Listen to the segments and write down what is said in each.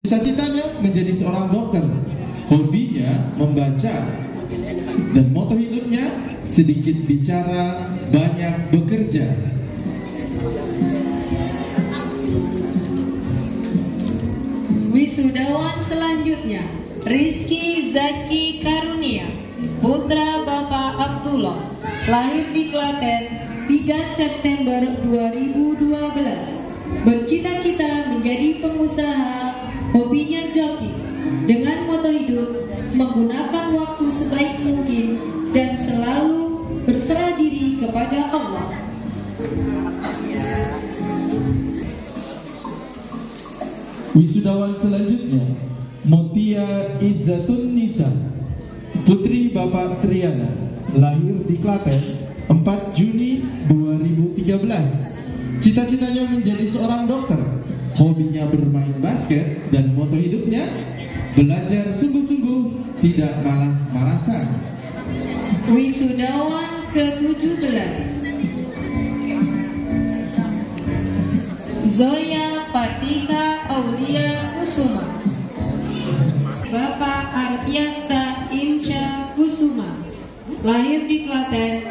Cita-citanya menjadi seorang dokter, hobinya membaca, dan moto hidupnya sedikit bicara, banyak bekerja. Wisudawan selanjutnya, Rizky Zaki Karunia, putra Bapak Abdullah, lahir di Klaten 3 September 2012. Bercita-cita menjadi pengusaha, hobinya joki. Dengan moto hidup, menggunakan waktu sebaik mungkin dan selalu berserah diri kepada Allah. Wisudawan selanjutnya, Mutia Izzatun Nisa, putri Bapak Triana, lahir di Klaten 4 Juni 2013. Cita-citanya menjadi seorang dokter, hobinya bermain basket, dan moto hidupnya belajar sungguh-sungguh, tidak malas-malasan. Wisudawan ke-17, Zoya Fatika Aulia Kusuma, Bapak Artiasta Insya Kusuma, lahir di Klaten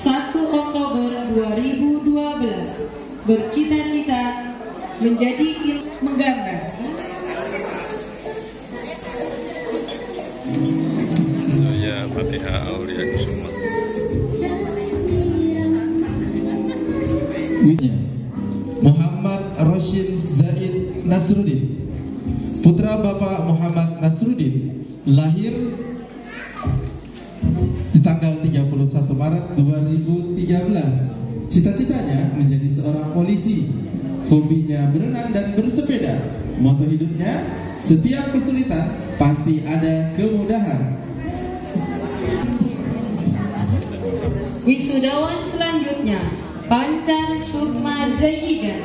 1 Oktober 2012. Bercita-cita menjadi menggambar. Zoya Fatika Aulia Kusuma. Muhammad Rashid Zaid Nasruddin, putra Bapak Muhammad Nasruddin, lahir di tanggal 31 Maret 2013. Cita-citanya menjadi seorang polisi, hobinya berenang dan bersepeda. Moto hidupnya, setiap kesulitan pasti ada kemudahan. Wisudawan selanjutnya, Pancar Sukma Zaidan,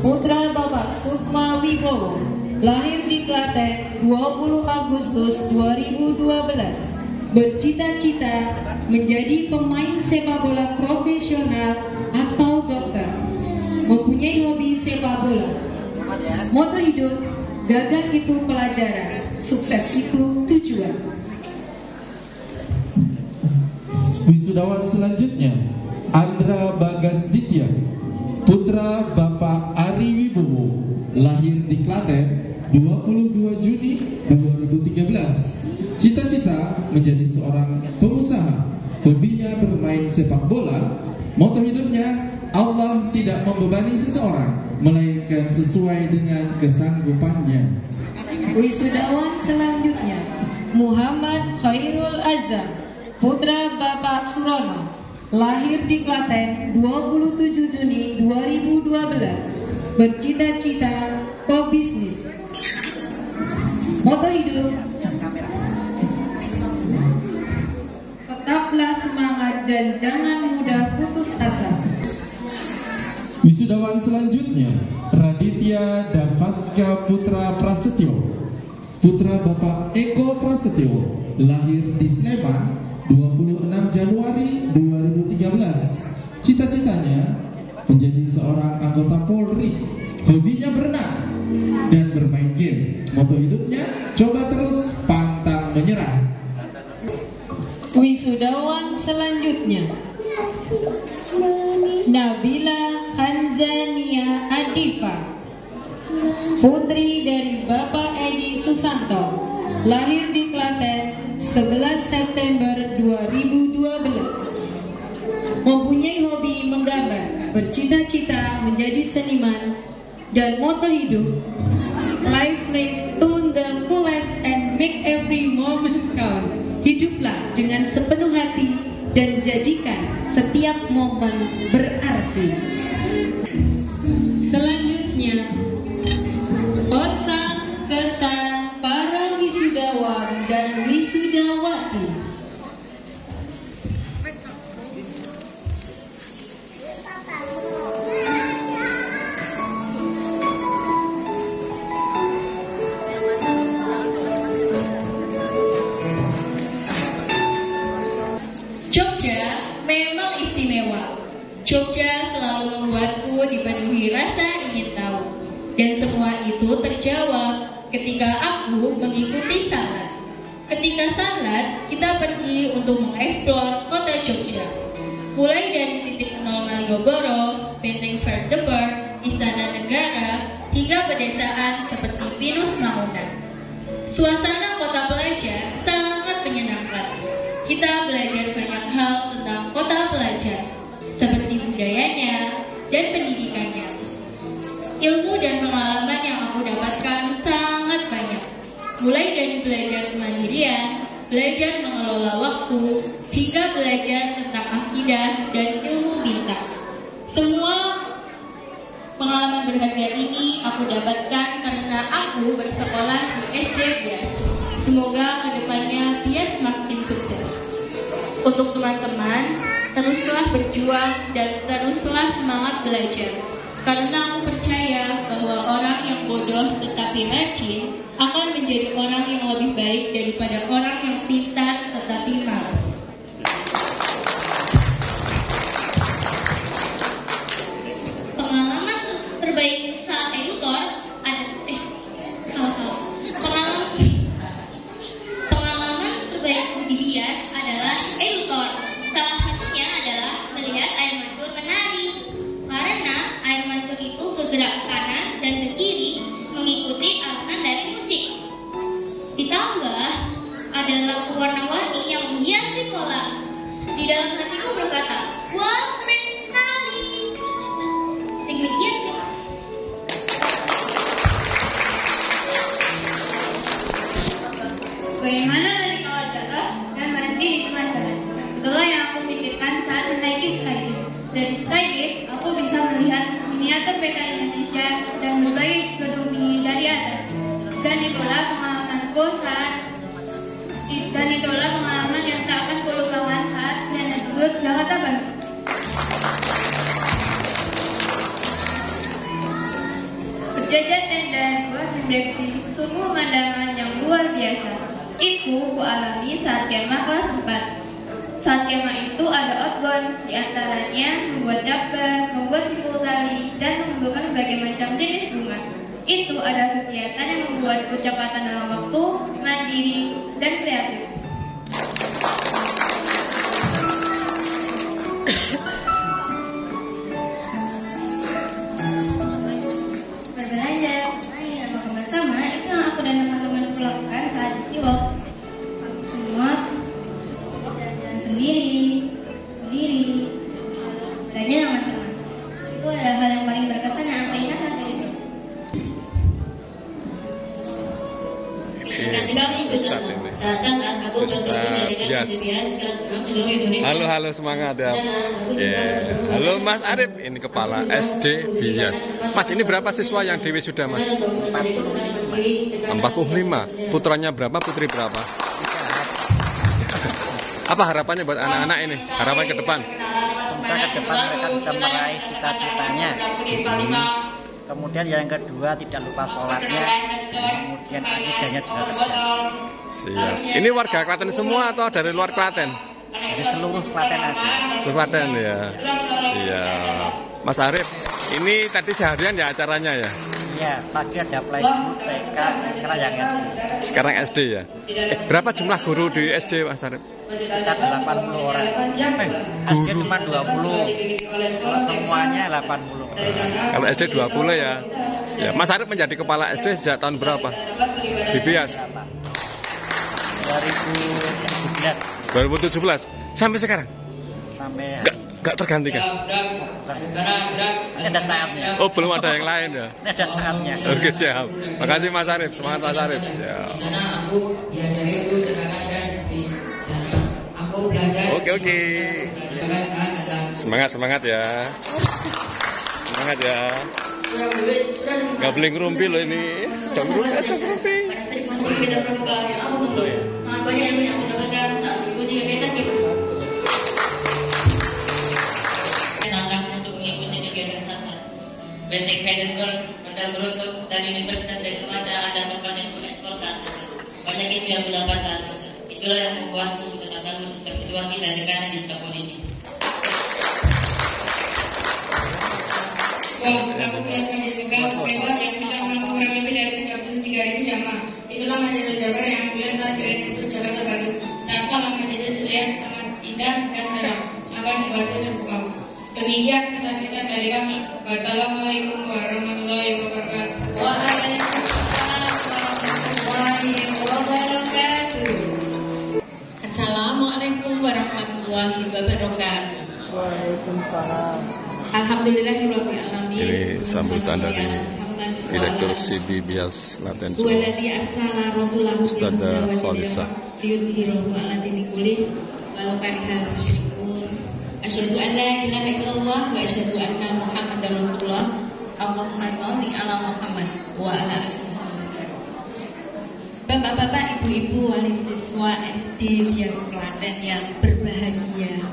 putra Bapak Sukma Wibowo, lahir di Klaten 20 Agustus 2012. Bercita-cita menjadi pemain sepak bola profesional atau dokter. Mempunyai hobi sepak bola. Moto hidup, gagal itu pelajaran, sukses itu tujuan. Wisudawan selanjutnya, Andra Bagas Ditya, putra Bapak Ari Wibowo, lahir di Klaten 22 Juni 2013. Cita-cita menjadi seorang pengusaha, hobinya bermain sepak bola. Moto hidupnya, Allah tidak membebani seseorang, melainkan sesuai dengan kesanggupannya. Wisudawan selanjutnya, Muhammad Khairul Azam, putra Bapak Surono, lahir di Klaten 27 Juni 2012. Bercita-cita pebisnis. Moto hidup, tetaplah semangat dan jangan mudah putus asa. Wisudawan selanjutnya, Raditya Davaska Putra Prasetyo, putra Bapak Eko Prasetyo, lahir di Sleman 26 Januari 2013. Cita-citanya menjadi seorang anggota Polri, hobinya berenang dan bermain game. Moto hidupnya, coba terus, pantang menyerah. Wisudawan selanjutnya, Nabila Hanzania Adifa, putri dari Bapak Edi Susanto, lahir di Klaten 11 September 2012. Mempunyai hobi menggambar, bercita-cita menjadi seniman, dan moto hidup, life live to the fullest and make every moment count. Hiduplah dengan sepenuh hati dan jadikan setiap momen berarti. Selanjutnya, pesan kesan para wisudawan dan wisudawati. Jogja memang istimewa. Jogja selalu membuatku dipenuhi rasa ingin tahu. Dan semua itu terjawab ketika aku mengikuti Sanlat. Ketika Sanlat, kita pergi untuk mengeksplor kota Jogja. Mulai dari titik nol Malioboro, Benteng Verdeber, Istana Negara, hingga pedesaan seperti Pinus Mangunan. Suasana kota pelajar sangat menyenangkan. Kita belajar banyak hal tentang kota pelajar, seperti budayanya dan pendidikannya. Ilmu dan pengalaman yang aku dapatkan sangat banyak. Mulai dari belajar kemandirian, belajar mengelola waktu, hingga belajar tentang akidah dan ilmu bintang. Semua pengalaman berharga ini aku dapatkan karena aku bersekolah di SD Bias. Semoga kedepannya Bias makin sukses. Untuk teman-teman, teruslah berjuang dan teruslah semangat belajar. Karena aku percaya bahwa orang yang bodoh tetapi rajin akan menjadi orang yang lebih baik daripada orang yang pintar tetapi malas. Pengalaman terbaik saat edutor Pengalaman terbaik di Bias adalah edutor. Salah satunya adalah melihat air mancur menari. Karena air mancur itu bergerak ke kanan dan ke kiri mengikuti alunan dari musik. Ditambah ada lampu warna-warni yang menghiasi kolam. Di dalam hatiku berkata, wah keren sekali. Demikian. Bagaimana dari kawat jatuh dan berhenti di tengah jalan? Itulah yang aku pikirkan saat menaiki Skygate. Dari Skygate, aku bisa melihat miniatur peta Indonesia dan berbagai gedung tinggi dari atas. Dan itulah pengalaman yang tak akan kulupakan saat saya duduk Jakarta Bandung. Berjajar tenda buat direksi sungguh pemandangan yang luar biasa. Itu kualami saat kemah kelas 4. Saat kemah itu ada outbound, diantaranya membuat rubber, membuat simpul tali, dan mengumpulkan berbagai macam jenis bunga. Itu ada kegiatan yang membuat kecepatan dalam waktu, mandiri, dan kreatif. Berbelanja, main, atau bersama itu yang aku dan teman-teman lakukan saat di Ciwok. Semua jalan sendiri, belanja dengan teman. Itu adalah hal yang paling berkesan yang aku ingat saat itu. Halo semangat ya. Halo Mas Arif, ini kepala SD Bias. Mas, ini berapa siswa yang di wisuda Mas? 45. Putranya berapa, putri berapa? Apa harapannya buat anak-anak ini? Harapan ke depan? Semoga ke depan mereka bisa meraih cita-citanya. Kemudian yang kedua, tidak lupa sholatnya. Kemudian akidahnya juga terjaga. Siap. Ini warga Klaten semua atau dari luar Klaten? Dari seluruh Klaten ada. Seluruh Klaten ya. Siap. Mas Arif, ini tadi seharian ya acaranya ya? Iya, pagi ada playgroup TK, sekarang yang SD. Sekarang SD ya? Berapa jumlah guru di SD Mas Arif? Sekitar 80 orang. SD cuma 20. Kalau semuanya 80. Kalau SD 20 ya. Ya, Mas Arif menjadi kepala SD sejak tahun berapa? Di Bias? 2017. Sampai sekarang? Sampai Gak tergantikan? ada saatnya. Oh, belum ada yang lain ya? Ada saatnya. Oke, siap. Makasih Mas Arif, semangat Mas Arif ya. Oke. Semangat ya. Semangat ya. Gak boleh ngerumpi loh ini. Jangan ngerumpi. Sangat banyak yang mendapatkan saat mengikuti kegiatan untuk mengikuti kegiatan Sanlat. Benteng Verdeber, Bandar Beruntung, dan Universitas Gajah ada tempat yang mengekspor saat itu. Banyak itu yang mendapat saat itu. Itulah yang membuatku tetap berjuang dari kanan di sebuah kondisi. Aku melihat menjadi negara mewah yang bisa mengurangi lebih dari 33.000 jamaah Masjidil Jabar yang mulia saat itu Jakarta Barat. Saatnya Masjidil terlihat sangat indah dan terang. Sampai membantu terbuka. Demikian kesaksian dari kami. Wassalamualaikum warahmatullahi wabarakatuh. Waalaikumsalam warahmatullahi wabarakatuh. Assalamualaikum warahmatullahi wabarakatuh. Waalaikumsalam. Alhamdulillahirabbil alamin. Ini sambutan dari Direktur CB Bias Laten Walladzi arsala rasulahu Ustadzah Khalisa liyudhhirahu 'ala dini kulli walau karihal musyrikun. Asyhadu an la ilaha illallah wa asyhadu anna Muhammadar Rasulullah. Allahumma shalli ala Muhammad wa ala ali Muhammad. Bapak-bapak, ibu-ibu wali siswa SD Bias Klaten yang berbahagia,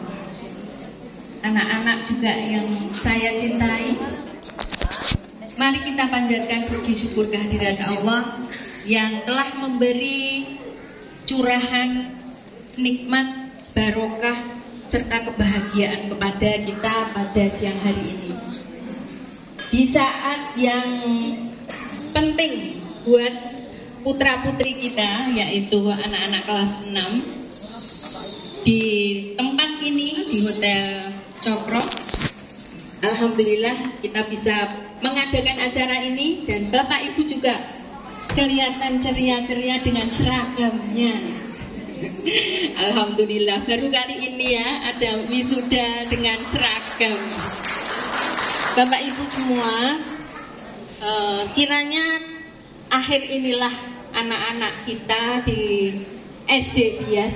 anak-anak juga yang saya cintai, mari kita panjatkan puji syukur kehadirat Allah yang telah memberi curahan nikmat, barokah, serta kebahagiaan kepada kita pada siang hari ini. Di saat yang penting buat putra-putri kita, yaitu anak-anak kelas 6, di tempat ini, di Hotel Cokro, alhamdulillah kita bisa mengadakan acara ini, dan Bapak Ibu juga kelihatan ceria-ceria dengan seragamnya. Alhamdulillah, baru kali ini ya ada wisuda dengan seragam. Bapak Ibu semua, kiranya akhir inilah anak-anak kita di SD Bias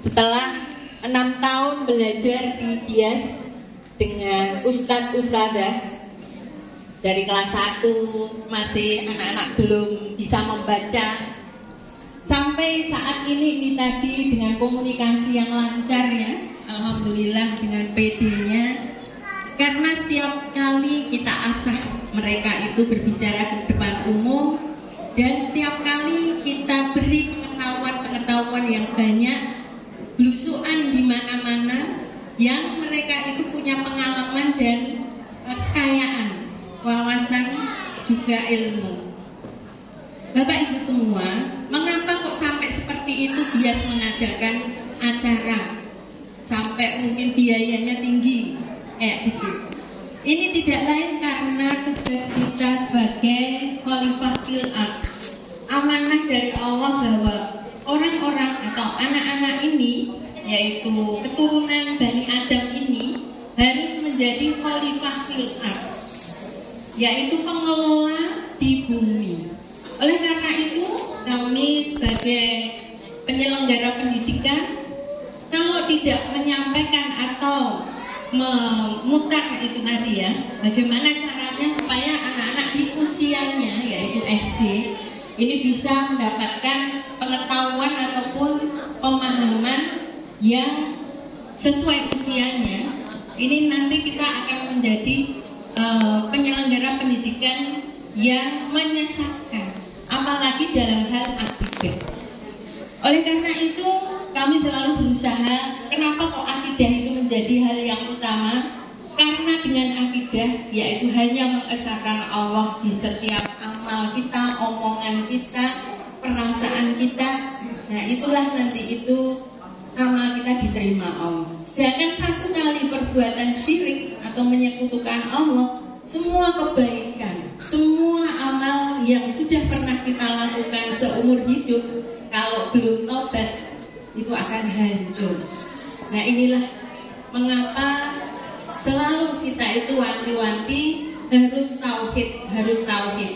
setelah 6 tahun belajar di Bias dengan ustadz-ustadzah dari kelas 1 masih anak-anak belum bisa membaca, sampai saat ini tadi dengan komunikasi yang lancar ya, alhamdulillah, dengan PD-nya, karena setiap kali kita asah mereka itu berbicara di depan umum, dan setiap kali kita beri pengetahuan yang banyak, belusuan di mana-mana, yang mereka itu punya pengalaman dan kekayaan, wawasan juga ilmu. Bapak Ibu semua, mengapa kok sampai seperti itu Bias mengadakan acara sampai mungkin biayanya tinggi kayak gitu? Ini tidak lain karena tugas kita sebagai Khalifah fil Ard, amanah dari Allah bahwa orang-orang atau anak-anak ini, yaitu keturunan Bani Adam ini, harus menjadi Khalifah fil Ard, yaitu pengelola di bumi. Oleh karena itu, kami sebagai penyelenggara pendidikan, kalau tidak menyampaikan atau memutar itu tadi ya, bagaimana caranya supaya anak-anak di usianya, yaitu SD, ini bisa mendapatkan pengetahuan ataupun pemahaman yang sesuai usianya. Ini nanti kita akan menjadi penyelenggara pendidikan yang menyesatkan, apalagi dalam hal akidah. Oleh karena itu, kami selalu berusaha, kenapa kok akidah itu menjadi hal yang utama? Karena dengan akidah, yaitu hanya mengesahkan Allah di setiap amal kita, omongan kita, perasaan kita. Nah, itulah nanti itu amal kita diterima Allah. Sedangkan satu kali perbuatan syirik atau menyekutukan Allah, semua kebaikan, semua amal yang sudah pernah kita lakukan seumur hidup, kalau belum tobat, itu akan hancur. Nah, inilah mengapa selalu kita itu wanti-wanti harus tauhid, harus tauhid.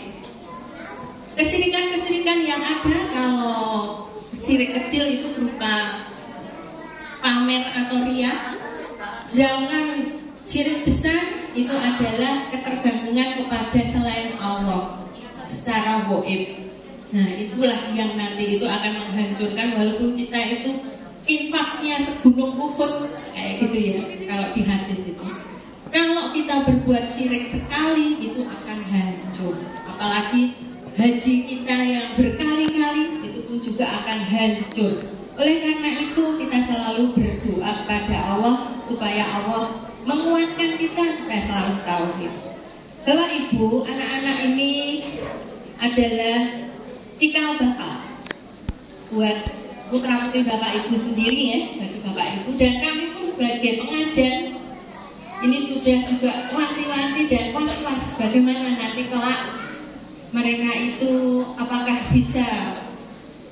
Kesyirikan-kesyirikan yang ada, kalau syirik kecil itu berupa pamer atau riya, sedangkan syirik besar itu adalah ketergantungan kepada selain Allah secara gaib. Nah, itulah yang nanti itu akan menghancurkan, walaupun kita itu infaknya segunung Uhud kayak gitu ya, kalau di hadis itu. Kalau kita berbuat syirik sekali, itu akan hancur. Apalagi haji kita yang berkali-kali, itu pun juga akan hancur. Oleh karena itu, kita selalu berdoa kepada Allah supaya Allah menguatkan kita supaya selalu tauhid. Bapak Ibu, anak-anak ini adalah cikal bakal buat putra-putri Bapak Ibu sendiri ya, bagi Bapak Ibu, dan kami pun sebagai pengajar ini sudah juga wanti-wanti dan was-was bagaimana nanti kelak mereka itu apakah bisa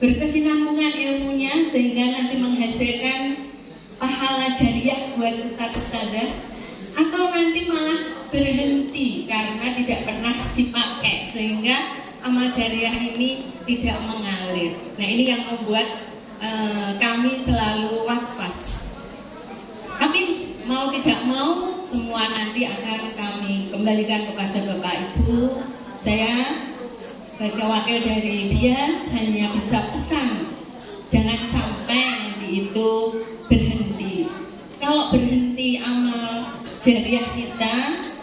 berkesinambungan ilmunya sehingga nanti menghasilkan pahala jariah buat ustadz-ustadzah, atau nanti malah berhenti karena tidak pernah dipakai sehingga amal jariah ini tidak mengalir. Nah, ini yang membuat kami selalu was-was. Tapi mau tidak mau semua nanti akan kami kembalikan kepada Bapak Ibu. Saya sebagai wakil dari BIAS hanya bisa pesan, jangan sampai nanti itu berhenti. Kalau berhenti amal jariah kita,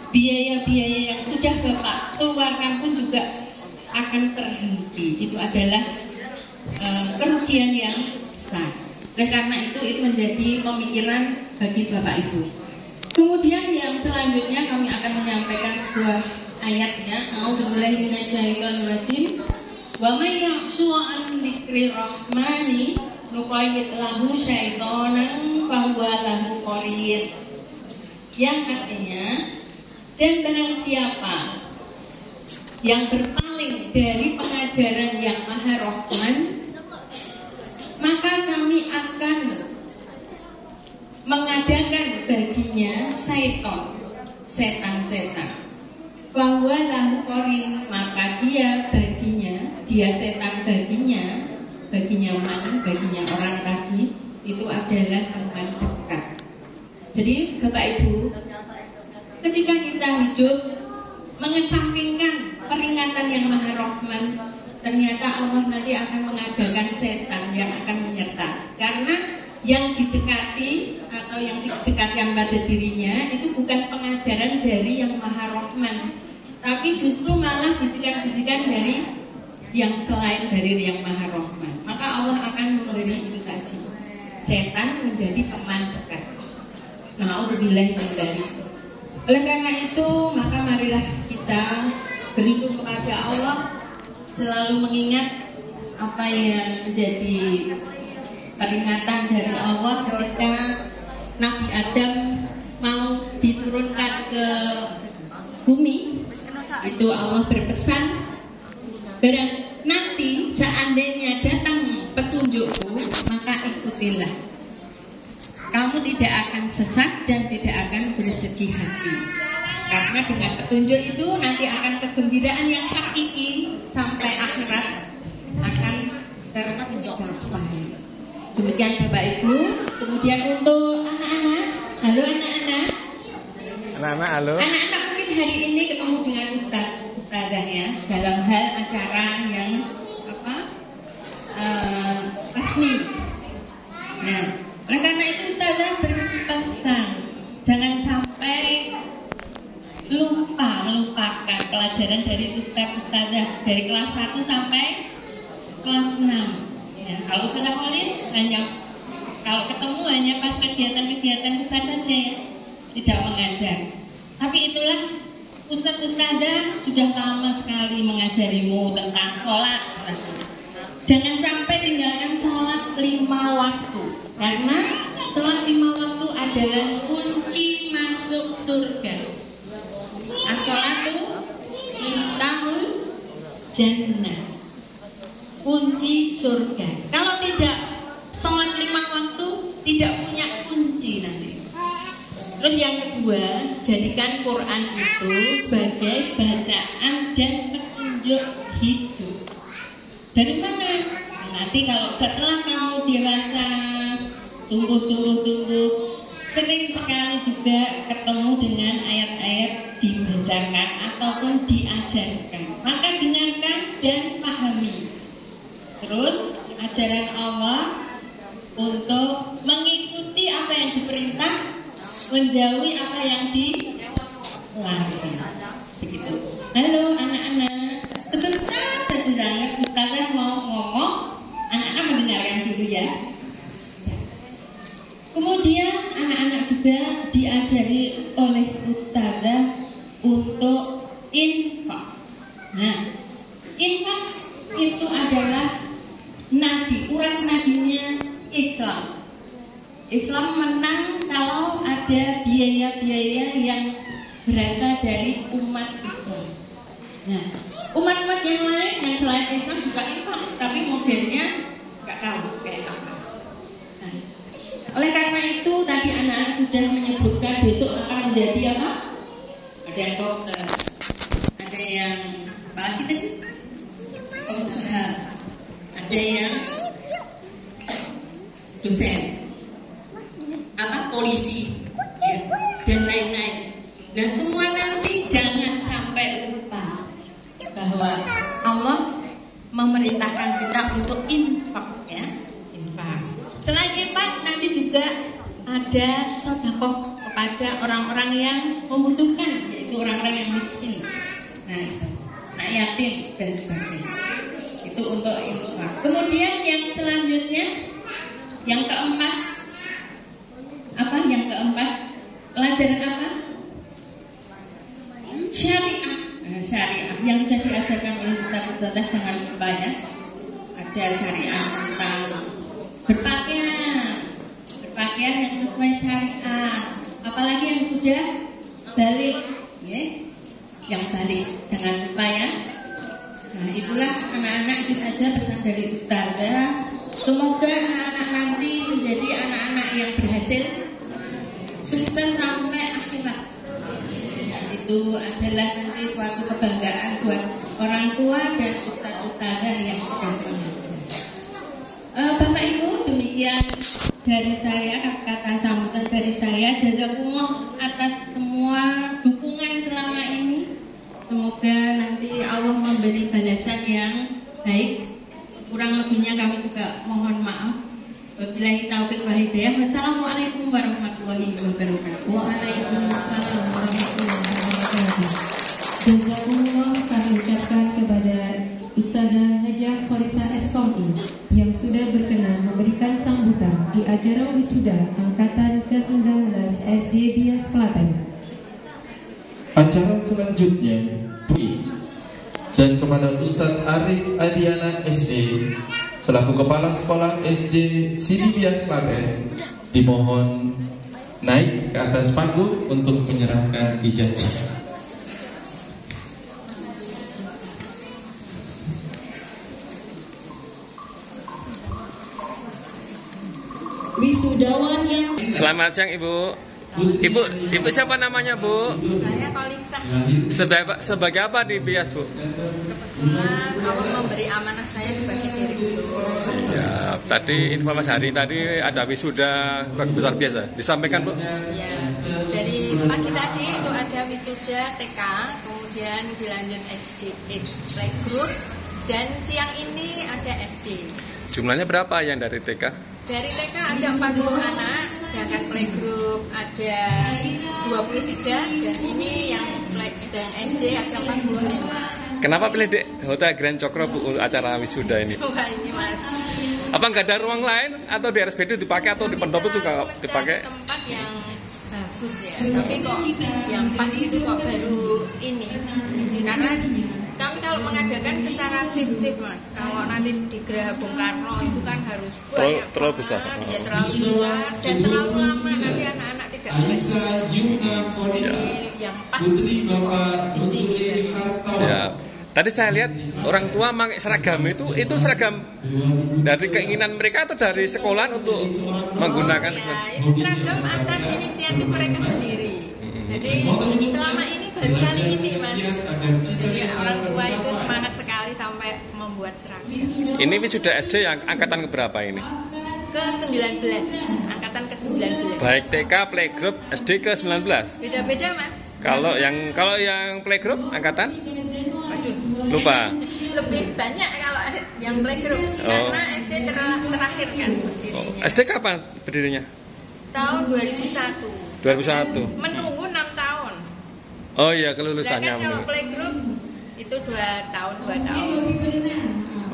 biaya-biaya yang sudah Bapak keluarkan pun juga akan terhenti. Itu adalah kerugian yang besar. Oleh karena itu menjadi pemikiran bagi Bapak Ibu. Kemudian yang selanjutnya kami akan menyampaikan sebuah ayatnya. A'udzubillahi minasyaitonirrajim. Wa may ya'shu an dzikrir rahmani nuqayyid lahu syaitonan fa huwa lahu qarin. Yang artinya, dan barang siapa yang berpaling dari pengajaran yang Maha Rahman, maka kami akan mengadakan baginya setan-setan. Bahwa lahu qarin, maka dia setan baginya orang tadi itu adalah teman dekat. Jadi Bapak Ibu, ketika kita hidup mengesampingkan peringatan yang Maha Rahman, ternyata Allah nanti akan mengadakan setan yang akan menyertai. Karena yang didekati atau yang didekatkan pada dirinya itu bukan pengajaran dari yang Maha Rahman, tapi justru malah bisikan-bisikan dari yang selain dari yang Maha Rahman. Maka Allah akan memberi itu tadi, setan menjadi teman dekat. Na'udzubillahi min dzalik. Oleh karena itu, maka marilah kita berlindung kepada Allah, selalu mengingat apa yang menjadi peringatan dari Allah ketika Nabi Adam mau diturunkan ke bumi. Itu Allah berpesan, barang nanti seandainya datang petunjukku, maka ikutilah. Kamu tidak akan sesat dan tidak akan bersedih hati. Karena dengan petunjuk itu nanti akan kegembiraan yang hakiki sampai akhirat akan tercapai. Demikian Bapak Ibu. Kemudian untuk anak-anak, halo anak-anak. Anak-anak halo. Anak-anak mungkin hari ini ketemu dengan ustadzah ya dalam hal acara yang resmi. Nah, oleh karena itu ustadzah berpesan, jangan sampai melupakan pelajaran dari ustadzah dari kelas 1 sampai kelas 6. Ya, kalau sudah nulis kalau ketemu hanya pas kegiatan-kegiatan besar saja ya, tidak mengajar. Tapi itulah ustadzah sudah lama sekali mengajarimu tentang sholat. Jangan sampai tinggalkan sholat 5 waktu, karena sholat 5 waktu adalah kunci masuk surga. As-sholatu miftahul jannah, kunci surga. Kalau tidak sholat 5 waktu, tidak punya kunci nanti. Terus yang kedua, jadikan Quran itu sebagai bacaan dan petunjuk hidup. Dari mana? Nanti kalau setelah kamu dewasa, tumbuh, sering sekali juga ketemu dengan ayat-ayat dibacakan ataupun diajarkan. Maka dengarkan dan pahami. Terus ajaran Allah untuk mengikuti apa yang diperintah, menjauhi apa yang dilarang. Begitu. Halo anak-anak, sebentar saja jangan ustazah mau ngomong, anak-anak mendengarkan dulu ya. Kemudian anak-anak juga diajari oleh ustazah untuk infak. Nah, infak itu ada adalah nadi, urat nadinya Islam. Islam menang kalau ada biaya-biaya yang berasal dari umat Islam. Nah, umat-umat yang lain yang selain Islam juga infak, tapi modelnya nggak tahu kayak apa. Nah, oleh karena itu tadi anak-anak sudah menyebutkan besok akan menjadi apa? Ada yang dokter, ada yang apa lagi tadi? Pengusaha, ada yang dosen, apa polisi, ya, dan lain-lain. Nah, semua nanti jangan sampai lupa bahwa Allah memerintahkan kita untuk infak, ya, infak. Selain infak, nanti juga ada sedekah kepada orang-orang yang membutuhkan, yaitu orang-orang yang miskin. Nah, itu, anak yatim dan sebagainya. Itu untuk infak. Kemudian yang selanjutnya, yang keempat, apa? Yang keempat, pelajaran apa? Syariah. Nah, syariah yang sudah diajarkan oleh ustaz-ustaz, jangan lupa ya. Ada syariah tentang berpakaian yang sesuai syariah. Apalagi yang sudah balik, ya, yang balik jangan lupa ya. Nah, itulah anak-anak, itu saja pesan dari ustazah. Semoga anak-anak nanti menjadi anak-anak yang berhasil, sukses sampai akhirat. Itu adalah nanti suatu kebanggaan buat orang tua dan ustaz-ustazah yang sedang mengajar. Bapak Ibu, demikian dari saya, kata sambutan dari saya. Jazakumullah atas semua dukungan selama ini. Semoga nanti Allah memberi balasan yang baik. Kurang lebihnya kami juga mohon maaf. Wabillahi taufiq wal hidayah. Wassalamualaikum warahmatullahi wabarakatuh. Waalaikumsalam warahmatullahi wabarakatuh. Jazakumullah kami ucapkan kepada Ustazah Hajah Khorisa SKOI yang sudah berkenan memberikan sambutan di acara wisuda angkatan ke-19 SD Bias Klaten. Acara selanjutnya dan kepada Ustadz Arif Adiana SE selaku Kepala Sekolah SD Sidi Bias Klaten dimohon naik ke atas panggung untuk menyerahkan ijazah. Wisudawan yang Selamat siang Ibu. Ibu siapa namanya Bu? Saya Kolisa. Sebagai apa di Bias Bu? Kebetulan Allah memberi amanah saya sebagai direktur. Siap. Tadi informasi hari tadi ada wisuda besar biasa. Disampaikan Bu? Ya, dari pagi tadi itu ada wisuda TK, kemudian dilanjut SD playgroup, dan siang ini ada SD. Jumlahnya berapa yang dari TK? Dari TK ada 40 anak, sedangkan playgroup ada 23, dan ini yang dan SD ada 45. Kenapa pilih di Hotel Grand Cokro Bu acara wisuda ini? Wah, ini Mas. Apa nggak ada ruang lain atau di RSPD dipakai atau di pendopo juga dipakai? Tempat yang bagus ya, tapi kok yang pas itu kok baru ini. Karena kami kalau mengadakan secara shift Mas, kalau nanti di Geraha Bung Karno itu kan harus terlalu besar, ya terlalu besar dan terlalu lama, nanti anak-anak tidak bisa. Yang pas di sini. Siap. Tadi saya lihat orang tua pakai seragam itu seragam dari keinginan mereka atau dari sekolah untuk menggunakan? Ya, itu seragam atas inisiatif mereka sendiri. Jadi selama ini baru kali ini Mas. Jadi orang tua itu semangat sekali sampai membuat seragam. Ini wisuda SD yang angkatan keberapa ini? Ke-19, angkatan ke-19. Baik TK, playgroup, SD ke-19. Beda-beda Mas. Kalau yang playgroup angkatan? Waduh, lupa. Lebih banyak kalau ada yang playgroup karena SD terakhir kan berdirinya. SD kapan berdirinya? Tahun 2001. 2001. Menunggu 6 tahun. Oh iya, kelulusannya. Sedangkan kalau playgroup itu 2 tahun.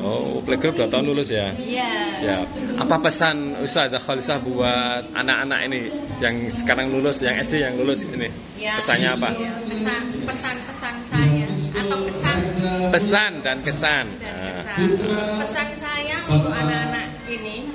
Oh, playgroup 2 tahun lulus ya? Iya. Siap. Apa pesan Ustazah Khalisah buat anak-anak ini yang sekarang lulus, yang SD yang lulus ini? Ya, pesannya apa? Pesan-pesan saya atau kesan? Pesan dan kesan. Pesan saya untuk anak-anak ini